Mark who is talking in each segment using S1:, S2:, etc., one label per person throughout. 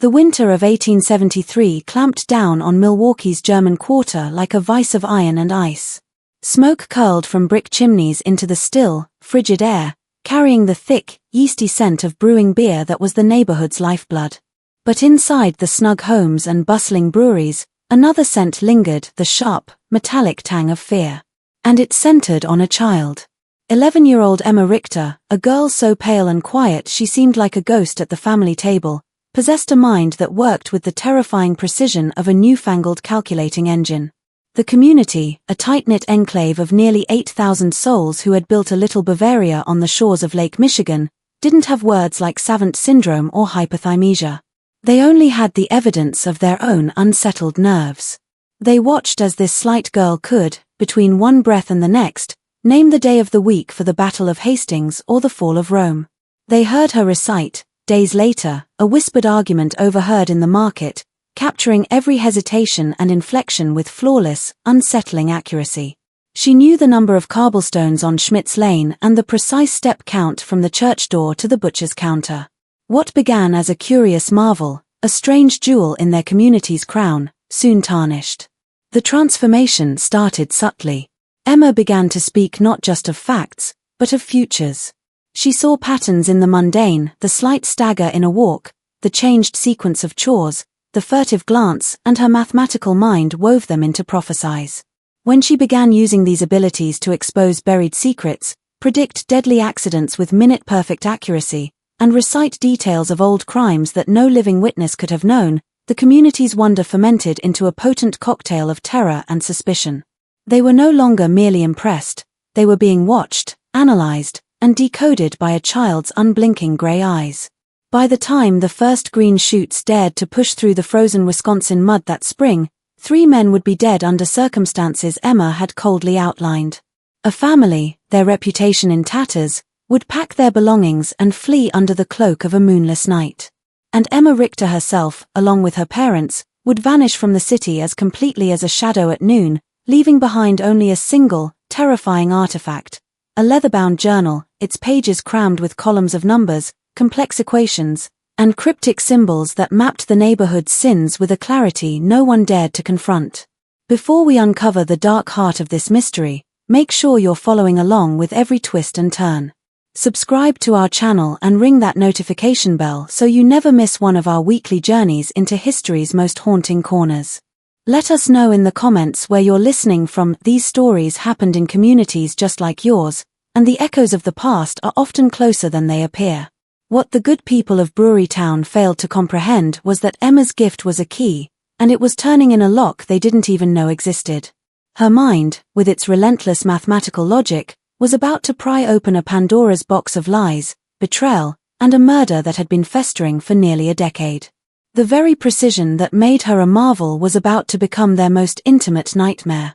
S1: The winter of 1873 clamped down on Milwaukee's German Quarter like a vice of iron and ice. Smoke curled from brick chimneys into the still, frigid air, carrying the thick, yeasty scent of brewing beer that was the neighborhood's lifeblood. But inside the snug homes and bustling breweries, another scent lingered, the sharp, metallic tang of fear. And it centered on a child. 11-year-old Emma Richter, a girl so pale and quiet she seemed like a ghost at the family table, possessed a mind that worked with the terrifying precision of a newfangled calculating engine. The community, a tight-knit enclave of nearly 8,000 souls who had built a little Bavaria on the shores of Lake Michigan, didn't have words like savant syndrome or hypothymesia. They only had the evidence of their own unsettled nerves. They watched as this slight girl could, between one breath and the next, name the day of the week for the Battle of Hastings or the fall of Rome. They heard her recite, days later, a whispered argument overheard in the market, capturing every hesitation and inflection with flawless, unsettling accuracy. She knew the number of cobblestones on Schmidt's Lane and the precise step count from the church door to the butcher's counter. What began as a curious marvel, a strange jewel in their community's crown, soon tarnished. The transformation started subtly. Emma began to speak not just of facts, but of futures. She saw patterns in the mundane, the slight stagger in a walk, the changed sequence of chores, the furtive glance, and her mathematical mind wove them into prophecies. When she began using these abilities to expose buried secrets, predict deadly accidents with minute-perfect accuracy, and recite details of old crimes that no living witness could have known, the community's wonder fermented into a potent cocktail of terror and suspicion. They were no longer merely impressed, they were being watched, analyzed, and decoded by a child's unblinking gray eyes. By the time the first green shoots dared to push through the frozen Wisconsin mud that spring, 3 men would be dead under circumstances Emma had coldly outlined. A family, their reputation in tatters, would pack their belongings and flee under the cloak of a moonless night. And Emma Richter herself, along with her parents, would vanish from the city as completely as a shadow at noon, leaving behind only a single, terrifying artifact, a leather-bound journal, its pages crammed with columns of numbers, complex equations, and cryptic symbols that mapped the neighborhood's sins with a clarity no one dared to confront. Before we uncover the dark heart of this mystery, make sure you're following along with every twist and turn. Subscribe to our channel and ring that notification bell so you never miss one of our weekly journeys into history's most haunting corners. Let us know in the comments where you're listening from. These stories happened in communities just like yours, and the echoes of the past are often closer than they appear. What the good people of Brewery Town failed to comprehend was that Emma's gift was a key, and it was turning in a lock they didn't even know existed. Her mind, with its relentless mathematical logic, was about to pry open a Pandora's box of lies, betrayal, and a murder that had been festering for nearly a decade. The very precision that made her a marvel was about to become their most intimate nightmare.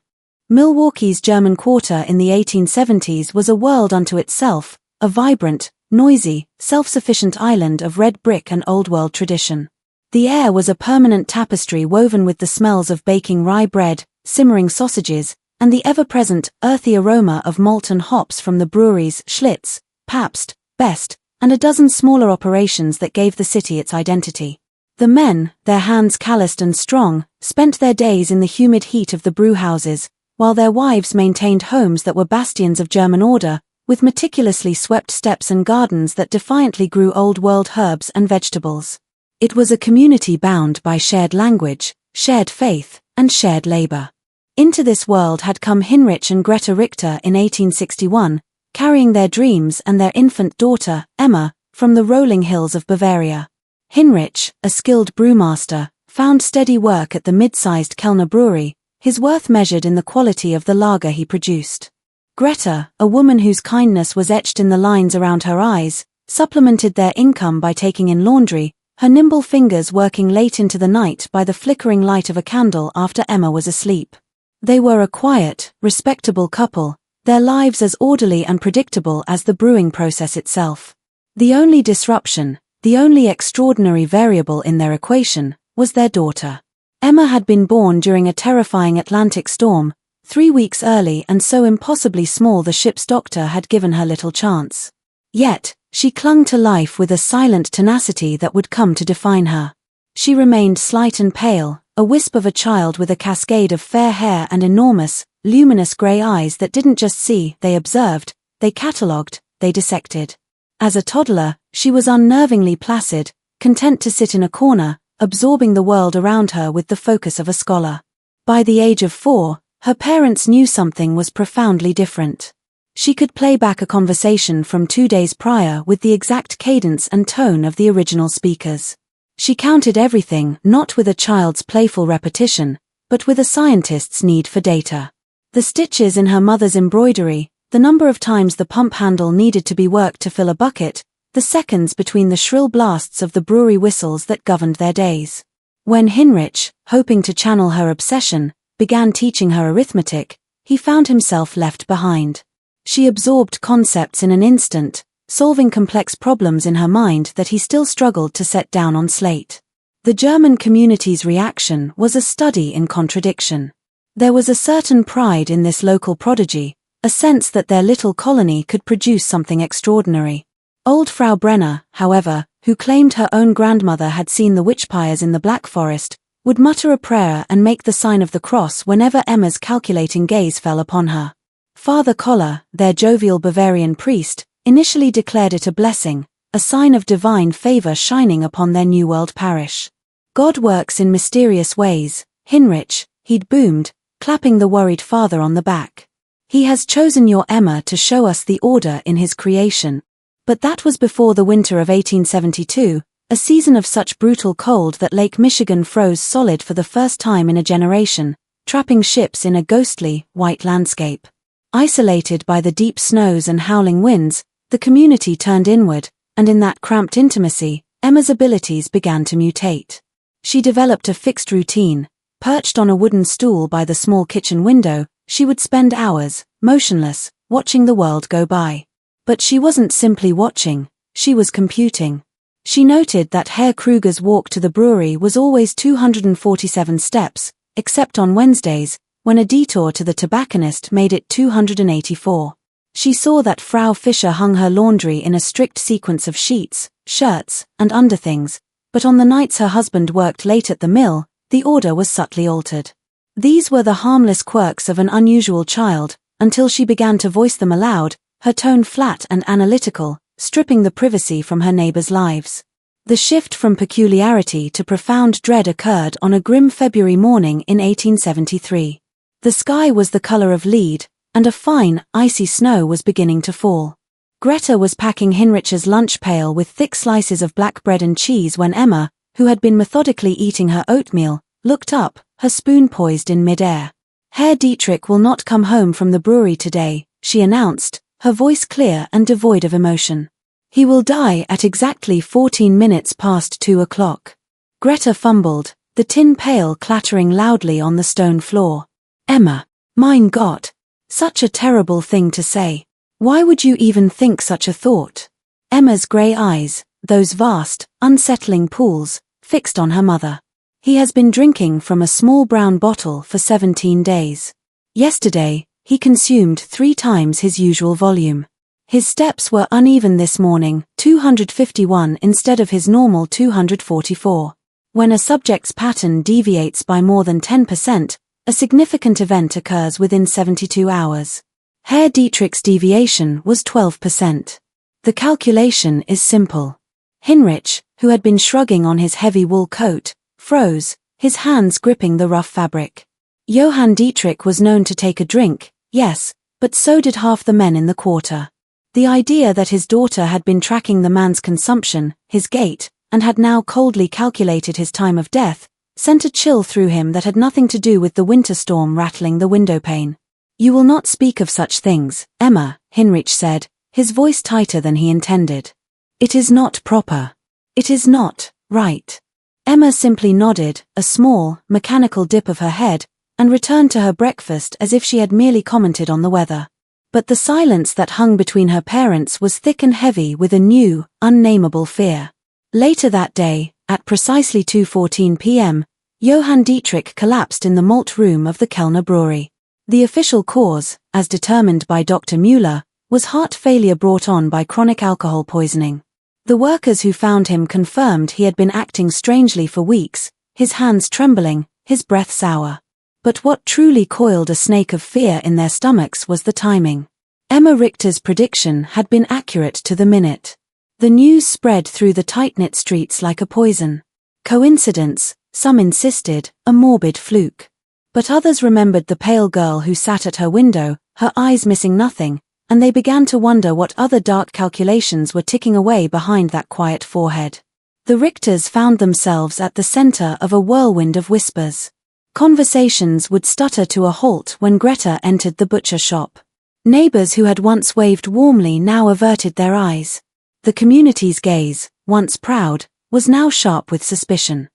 S1: Milwaukee's German Quarter in the 1870s was a world unto itself, a vibrant, noisy, self-sufficient island of red brick and old-world tradition. The air was a permanent tapestry woven with the smells of baking rye bread, simmering sausages, and the ever-present, earthy aroma of molten hops from the breweries Schlitz, Pabst, Best, and a dozen smaller operations that gave the city its identity. The men, their hands calloused and strong, spent their days in the humid heat of the brewhouses, while their wives maintained homes that were bastions of German order, with meticulously swept steps and gardens that defiantly grew old-world herbs and vegetables. It was a community bound by shared language, shared faith, and shared labor. Into this world had come Heinrich and Greta Richter in 1861, carrying their dreams and their infant daughter, Emma, from the rolling hills of Bavaria. Heinrich, a skilled brewmaster, found steady work at the mid-sized Kellner brewery, his worth measured in the quality of the lager he produced. Greta, a woman whose kindness was etched in the lines around her eyes, supplemented their income by taking in laundry, her nimble fingers working late into the night by the flickering light of a candle after Emma was asleep. They were a quiet, respectable couple, their lives as orderly and predictable as the brewing process itself. The only disruption, the only extraordinary variable in their equation, was their daughter. Emma had been born during a terrifying Atlantic storm, 3 weeks early, and so impossibly small the ship's doctor had given her little chance. Yet, she clung to life with a silent tenacity that would come to define her. She remained slight and pale, a wisp of a child with a cascade of fair hair and enormous, luminous grey eyes that didn't just see, they observed, they catalogued, they dissected. As a toddler, she was unnervingly placid, content to sit in a corner, absorbing the world around her with the focus of a scholar. By the age of 4, her parents knew something was profoundly different. She could play back a conversation from 2 days prior with the exact cadence and tone of the original speakers. She counted everything not with a child's playful repetition, but with a scientist's need for data. The stitches in her mother's embroidery, the number of times the pump handle needed to be worked to fill a bucket, the seconds between the shrill blasts of the brewery whistles that governed their days. When Heinrich, hoping to channel her obsession, began teaching her arithmetic, he found himself left behind. She absorbed concepts in an instant, solving complex problems in her mind that he still struggled to set down on slate. The German community's reaction was a study in contradiction. There was a certain pride in this local prodigy, a sense that their little colony could produce something extraordinary. Old Frau Brenner, however, who claimed her own grandmother had seen the witch-pyres in the Black Forest, would mutter a prayer and make the sign of the cross whenever Emma's calculating gaze fell upon her. Father Koller, their jovial Bavarian priest, initially declared it a blessing, a sign of divine favor shining upon their New World parish. God works in mysterious ways, Heinrich, he'd boomed, clapping the worried father on the back. He has chosen your Emma to show us the order in his creation. But that was before the winter of 1872, a season of such brutal cold that Lake Michigan froze solid for the first time in a generation, trapping ships in a ghostly, white landscape. Isolated by the deep snows and howling winds, the community turned inward, and in that cramped intimacy, Emma's abilities began to mutate. She developed a fixed routine. Perched on a wooden stool by the small kitchen window, she would spend hours, motionless, watching the world go by. But she wasn't simply watching, she was computing. She noted that Herr Kruger's walk to the brewery was always 247 steps, except on Wednesdays, when a detour to the tobacconist made it 284. She saw that Frau Fischer hung her laundry in a strict sequence of sheets, shirts, and underthings, but on the nights her husband worked late at the mill, the order was subtly altered. These were the harmless quirks of an unusual child, until she began to voice them aloud, her tone flat and analytical, stripping the privacy from her neighbors' lives. The shift from peculiarity to profound dread occurred on a grim February morning in 1873. The sky was the color of lead, and a fine, icy snow was beginning to fall. Greta was packing Heinrich's lunch pail with thick slices of black bread and cheese when Emma, who had been methodically eating her oatmeal, looked up, her spoon poised in midair. Herr Dietrich will not come home from the brewery today, she announced, her voice clear and devoid of emotion. He will die at exactly 14 minutes past 2 o'clock. Greta fumbled, the tin pail clattering loudly on the stone floor. Emma, mein Gott! Such a terrible thing to say. Why would you even think such a thought? Emma's grey eyes, those vast, unsettling pools, fixed on her mother. He has been drinking from a small brown bottle for 17 days. Yesterday, he consumed 3 times his usual volume. His steps were uneven this morning, 251 instead of his normal 244. When a subject's pattern deviates by more than 10%, a significant event occurs within 72 hours. Herr Dietrich's deviation was 12%. The calculation is simple. Heinrich, who had been shrugging on his heavy wool coat, froze, his hands gripping the rough fabric. Johann Dietrich was known to take a drink, yes, but so did half the men in the quarter. The idea that his daughter had been tracking the man's consumption, his gait, and had now coldly calculated his time of death, sent a chill through him that had nothing to do with the winter storm rattling the windowpane. You will not speak of such things, Emma, Heinrich said, his voice tighter than he intended. It is not proper. It is not right. Emma simply nodded, a small, mechanical dip of her head, and returned to her breakfast as if she had merely commented on the weather. But the silence that hung between her parents was thick and heavy with a new, unnameable fear. Later that day, at precisely 2:14 p.m., Johann Dietrich collapsed in the malt room of the Kellner Brewery. The official cause, as determined by Dr. Müller, was heart failure brought on by chronic alcohol poisoning. The workers who found him confirmed he had been acting strangely for weeks, his hands trembling, his breath sour. But what truly coiled a snake of fear in their stomachs was the timing. Emma Richter's prediction had been accurate to the minute. The news spread through the tight-knit streets like a poison. Coincidence, some insisted, a morbid fluke. But others remembered the pale girl who sat at her window, her eyes missing nothing, and they began to wonder what other dark calculations were ticking away behind that quiet forehead. The Richters found themselves at the center of a whirlwind of whispers. Conversations would stutter to a halt when Greta entered the butcher shop. Neighbors who had once waved warmly now averted their eyes. The community's gaze, once proud, was now sharp with suspicion.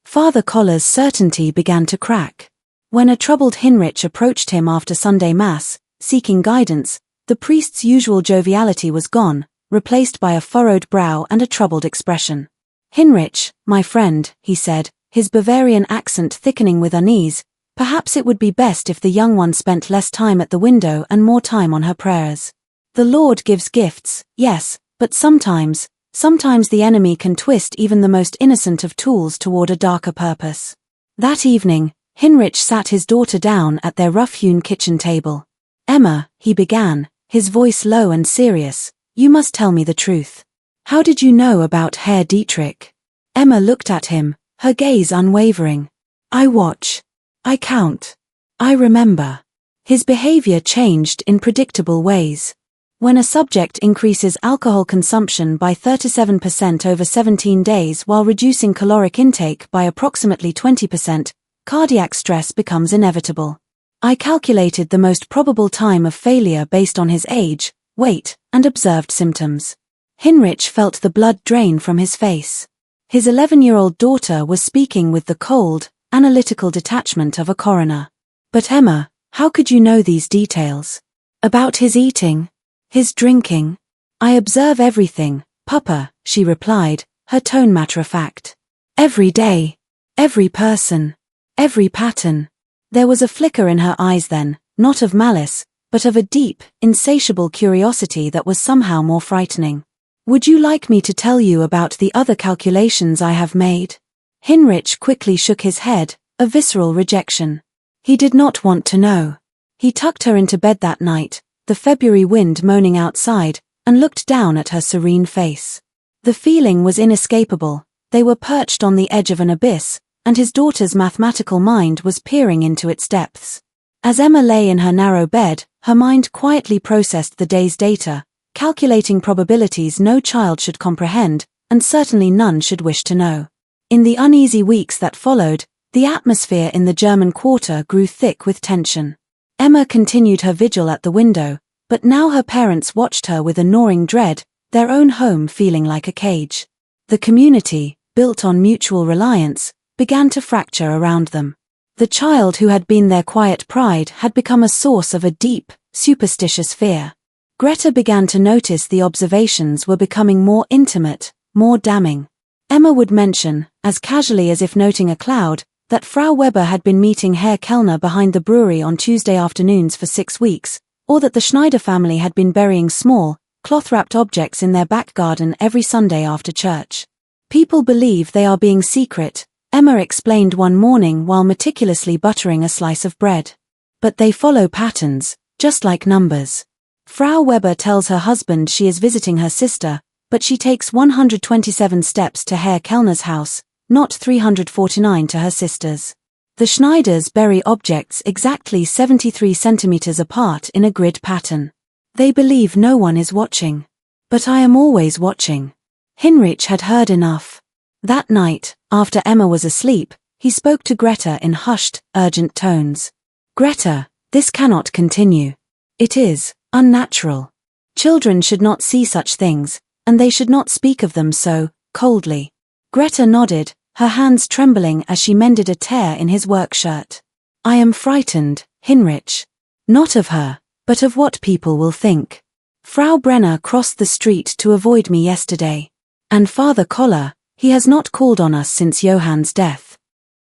S1: Father Collar's certainty began to crack. When a troubled Hinrich approached him after Sunday Mass, seeking guidance, the priest's usual joviality was gone, replaced by a furrowed brow and a troubled expression. "Hinrich, my friend," he said, his Bavarian accent thickening with unease, "perhaps it would be best if the young one spent less time at the window and more time on her prayers. The Lord gives gifts, yes, but sometimes the enemy can twist even the most innocent of tools toward a darker purpose." That evening, Hinrich sat his daughter down at their rough-hewn kitchen table. "Emma," he began, his voice low and serious, "you must tell me the truth. How did you know about Herr Dietrich?" Emma looked at him, her gaze unwavering. "I watch. I count. I remember." His behavior changed in predictable ways. When a subject increases alcohol consumption by 37% over 17 days while reducing caloric intake by approximately 20%, cardiac stress becomes inevitable. "I calculated the most probable time of failure based on his age, weight, and observed symptoms." Hinrich felt the blood drain from his face. His 11-year-old daughter was speaking with the cold, analytical detachment of a coroner. "But Emma, how could you know these details? About his eating? His drinking?" "I observe everything, Papa," she replied, her tone matter-of-fact. "Every day. Every person. Every pattern." There was a flicker in her eyes then, not of malice, but of a deep, insatiable curiosity that was somehow more frightening. "Would you like me to tell you about the other calculations I have made?" Hinrich quickly shook his head, a visceral rejection. He did not want to know. He tucked her into bed that night, the February wind moaning outside, and looked down at her serene face. The feeling was inescapable. They were perched on the edge of an abyss, and his daughter's mathematical mind was peering into its depths. As Emma lay in her narrow bed, her mind quietly processed the day's data, calculating probabilities no child should comprehend, and certainly none should wish to know. In the uneasy weeks that followed, the atmosphere in the German quarter grew thick with tension. Emma continued her vigil at the window, but now her parents watched her with a gnawing dread, their own home feeling like a cage. The community, built on mutual reliance, began to fracture around them. The child who had been their quiet pride had become a source of a deep, superstitious fear. Greta began to notice the observations were becoming more intimate, more damning. Emma would mention, as casually as if noting a cloud, that Frau Weber had been meeting Herr Kellner behind the brewery on Tuesday afternoons for 6 weeks, or that the Schneider family had been burying small, cloth-wrapped objects in their back garden every Sunday after church. "People believe they are being secret," Emma explained one morning while meticulously buttering a slice of bread. "But they follow patterns, just like numbers. Frau Weber tells her husband she is visiting her sister, but she takes 127 steps to Herr Kellner's house, not 349 to her sister's. The Schneiders bury objects exactly 73 centimeters apart in a grid pattern. They believe no one is watching. But I am always watching." Hinrich had heard enough. That night, after Emma was asleep, he spoke to Greta in hushed, urgent tones. "Greta, this cannot continue. It is unnatural. Children should not see such things, and they should not speak of them so coldly." Greta nodded, her hands trembling as she mended a tear in his work shirt. "I am frightened, Hinrich. Not of her, but of what people will think. Frau Brenner crossed the street to avoid me yesterday. And Father Collar, he has not called on us since Johann's death."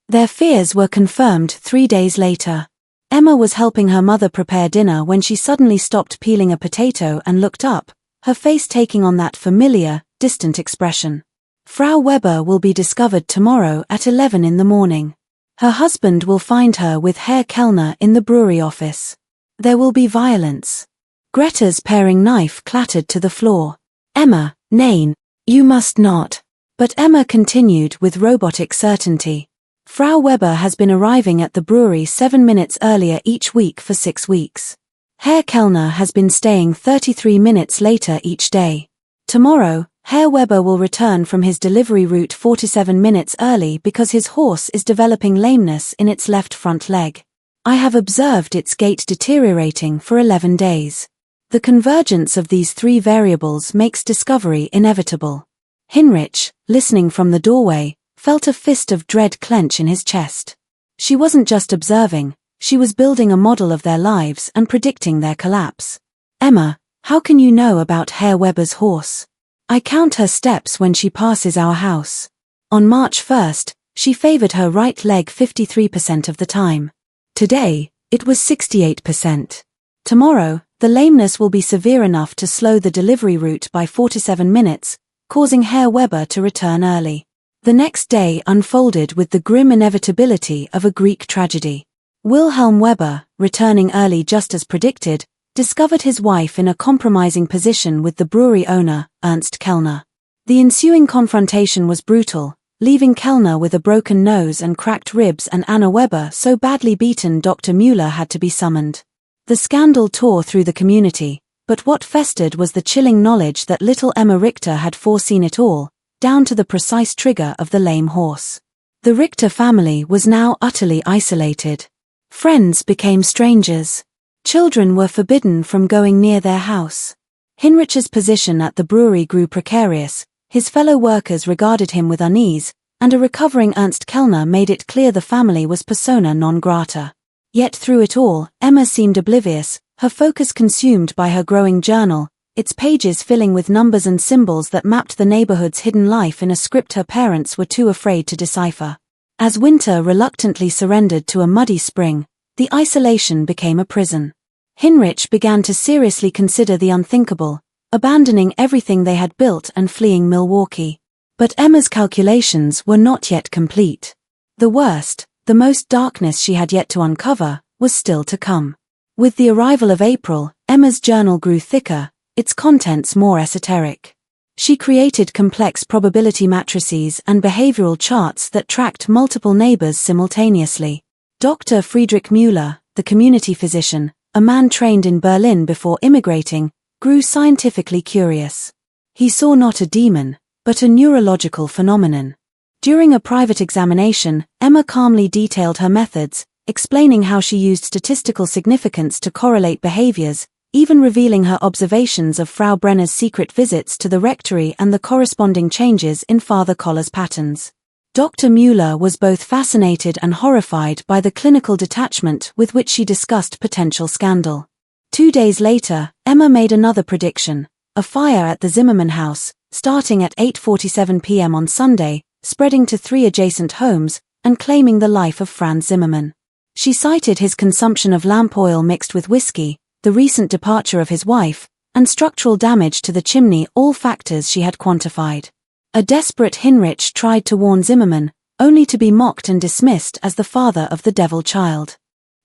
S1: Their fears were confirmed 3 days later. Emma was helping her mother prepare dinner when she suddenly stopped peeling a potato and looked up, her face taking on that familiar, distant expression. Frau Weber will be discovered tomorrow at 11 in the morning. Her husband will find her with Herr Kellner in the brewery office. There will be violence. Greta's paring knife clattered to the floor. Emma, nein, you must not. But Emma continued with robotic certainty. Frau Weber has been arriving at the brewery 7 minutes earlier each week for 6 weeks. Herr Kellner has been staying 33 minutes later each day. Tomorrow, Herr Weber will return from his delivery route 47 minutes early because his horse is developing lameness in its left front leg. I have observed its gait deteriorating for 11 days. The convergence of these 3 variables makes discovery inevitable. Hinrich, listening from the doorway, felt a fist of dread clench in his chest. She wasn't just observing, she was building a model of their lives and predicting their collapse. Emma, how can you know about Herr Weber's horse? I count her steps when she passes our house. On March 1st, she favored her right leg 53% of the time. Today, it was 68%. Tomorrow, the lameness will be severe enough to slow the delivery route by 47 minutes, causing Herr Weber to return early. The next day unfolded with the grim inevitability of a Greek tragedy. Wilhelm Weber, returning early just as predicted, discovered his wife in a compromising position with the brewery owner, Ernst Kellner. The ensuing confrontation was brutal, leaving Kellner with a broken nose and cracked ribs and Anna Weber so badly beaten Dr. Müller had to be summoned. The scandal tore through the community, but what festered was the chilling knowledge that little Emma Richter had foreseen it all, down to the precise trigger of the lame horse. The Richter family was now utterly isolated. Friends became strangers. Children were forbidden from going near their house. Hinrich's position at the brewery grew precarious, his fellow workers regarded him with unease, and a recovering Ernst Kellner made it clear the family was persona non grata. Yet through it all, Emma seemed oblivious, her focus consumed by her growing journal, its pages filling with numbers and symbols that mapped the neighborhood's hidden life in a script her parents were too afraid to decipher. As winter reluctantly surrendered to a muddy spring, the isolation became a prison. Hinrich began to seriously consider the unthinkable, abandoning everything they had built and fleeing Milwaukee. But Emma's calculations were not yet complete. The worst, the most darkness she had yet to uncover, was still to come. With the arrival of April, Emma's journal grew thicker, its contents more esoteric. She created complex probability matrices and behavioral charts that tracked multiple neighbors simultaneously. Dr. Friedrich Müller, the community physician, a man trained in Berlin before immigrating, grew scientifically curious. He saw not a demon, but a neurological phenomenon. During a private examination, Emma calmly detailed her methods, explaining how she used statistical significance to correlate behaviors, even revealing her observations of Frau Brenner's secret visits to the rectory and the corresponding changes in Father Koller's patterns. Dr. Müller was both fascinated and horrified by the clinical detachment with which she discussed potential scandal. 2 days later, Emma made another prediction: a fire at the Zimmermann house, starting at 8:47 p.m. on Sunday, spreading to 3 adjacent homes, and claiming the life of Franz Zimmermann. She cited his consumption of lamp oil mixed with whiskey, the recent departure of his wife, and structural damage to the chimney, all factors she had quantified. A desperate Hinrich tried to warn Zimmermann, only to be mocked and dismissed as the father of the devil child.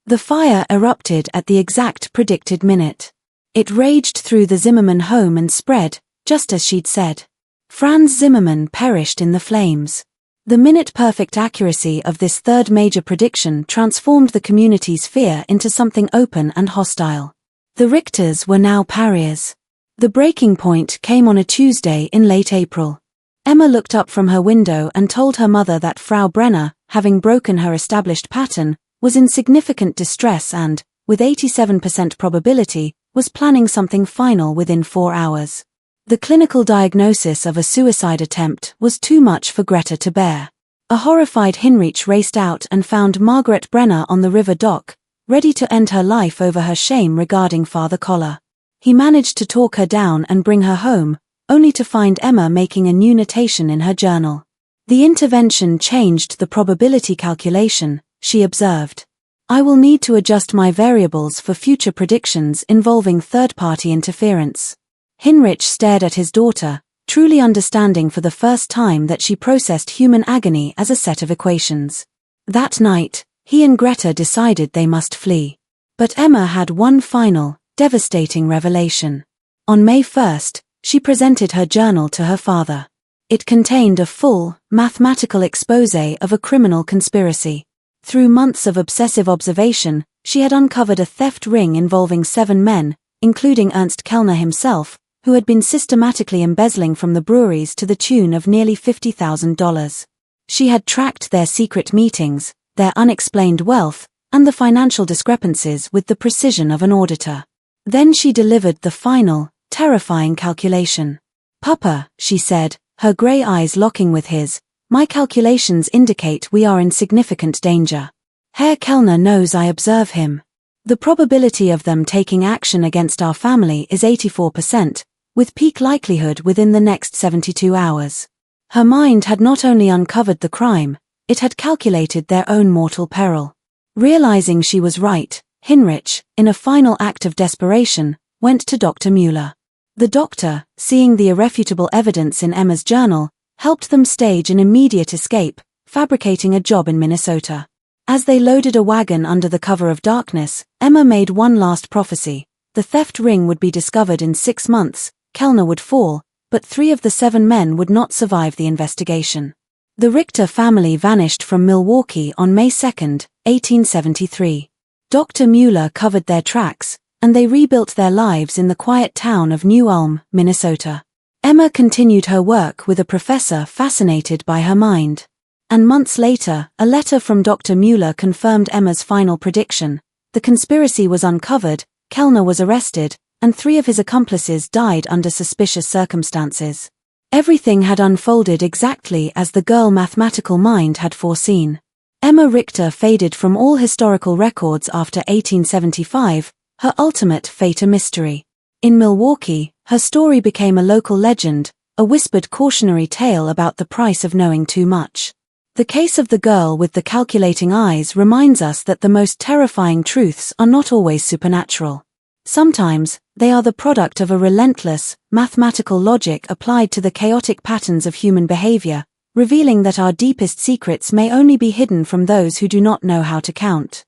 S1: The fire erupted at the exact predicted minute. It raged through the Zimmermann home and spread, just as she'd said. Franz Zimmermann perished in the flames. The minute-perfect accuracy of this third major prediction transformed the community's fear into something open and hostile. The Richters were now pariahs. The breaking point came on a Tuesday in late April. Emma looked up from her window and told her mother that Frau Brenner, having broken her established pattern, was in significant distress and, with 87% probability, was planning something final within 4 hours. The clinical diagnosis of a suicide attempt was too much for Greta to bear. A horrified Hinrich raced out and found Margaret Brenner on the river dock, ready to end her life over her shame regarding Father Koller. He managed to talk her down and bring her home, only to find Emma making a new notation in her journal. The intervention changed the probability calculation, she observed. I will need to adjust my variables for future predictions involving third-party interference. Hinrich stared at his daughter, truly understanding for the first time that she processed human agony as a set of equations. That night, he and Greta decided they must flee. But Emma had one final, devastating revelation. On May 1st, she presented her journal to her father. It contained a full, mathematical exposé of a criminal conspiracy. Through months of obsessive observation, she had uncovered a theft ring involving 7 men, including Ernst Kellner himself, who had been systematically embezzling from the breweries to the tune of nearly $50,000. She had tracked their secret meetings, their unexplained wealth, and the financial discrepancies with the precision of an auditor. Then she delivered the final, terrifying calculation. "Papa," she said, her grey eyes locking with his, "my calculations indicate we are in significant danger. Herr Kellner knows I observe him. The probability of them taking action against our family is 84%, with peak likelihood within the next 72 hours. Her mind had not only uncovered the crime, it had calculated their own mortal peril. Realizing she was right, Hinrich, in a final act of desperation, went to Dr. Müller. The doctor, seeing the irrefutable evidence in Emma's journal, helped them stage an immediate escape, fabricating a job in Minnesota. As they loaded a wagon under the cover of darkness, Emma made one last prophecy. The theft ring would be discovered in 6 months, Kellner would fall, but 3 of the 7 men would not survive the investigation. The Richter family vanished from Milwaukee on May 2, 1873. Dr. Müller covered their tracks, and they rebuilt their lives in the quiet town of New Ulm, Minnesota. Emma continued her work with a professor fascinated by her mind. And months later, a letter from Dr. Müller confirmed Emma's final prediction. The conspiracy was uncovered, Kellner was arrested, and 3 of his accomplices died under suspicious circumstances. Everything had unfolded exactly as the girl mathematical mind had foreseen. Emma Richter faded from all historical records after 1875, her ultimate fate a mystery. In Milwaukee, her story became a local legend, a whispered cautionary tale about the price of knowing too much. The case of the girl with the calculating eyes reminds us that the most terrifying truths are not always supernatural. Sometimes, they are the product of a relentless, mathematical logic applied to the chaotic patterns of human behavior, revealing that our deepest secrets may only be hidden from those who do not know how to count.